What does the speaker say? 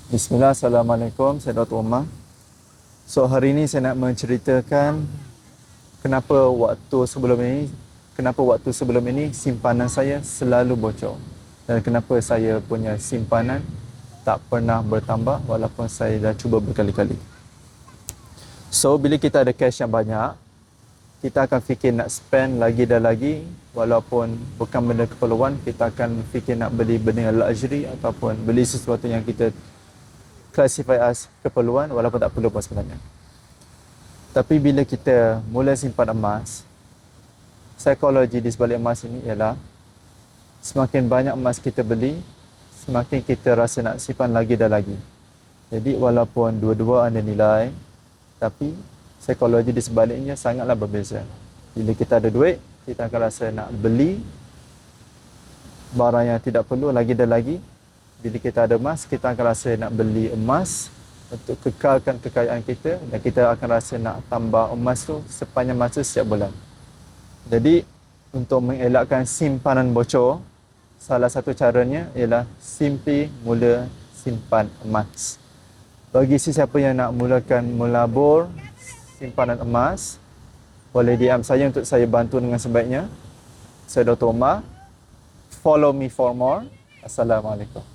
Bismillah, Assalamualaikum, saya Dr. Umar. So, hari ini saya nak menceritakan kenapa waktu sebelum ini simpanan saya selalu bocor. Dan kenapa saya punya simpanan tak pernah bertambah walaupun saya dah cuba berkali-kali. So, bila kita ada cash yang banyak, kita akan fikir nak spend lagi dan lagi, walaupun bukan benda keperluan, kita akan fikir nak beli benda yang luxury ataupun beli sesuatu yang kita classify as keperluan walaupun tak perlu pun sebenarnya. Tapi bila kita mula simpan emas, psikologi di sebalik emas ini ialah semakin banyak emas kita beli, semakin kita rasa nak simpan lagi dan lagi. Jadi walaupun dua-dua ada nilai, tapi psikologi di sebaliknya sangatlah berbeza. Bila kita ada duit, kita akan rasa nak beli barang yang tidak perlu lagi dan lagi. Bila kita ada emas, kita akan rasa nak beli emas untuk kekalkan kekayaan kita, dan kita akan rasa nak tambah emas tu sepanjang masa setiap bulan. Jadi, untuk mengelakkan simpanan bocor, salah satu caranya ialah simply mula simpan emas. Bagi sesiapa yang nak mulakan melabur simpanan emas, boleh DM saya untuk saya bantu dengan sebaiknya. Saya Dr. Umar. Follow me for more. Assalamualaikum.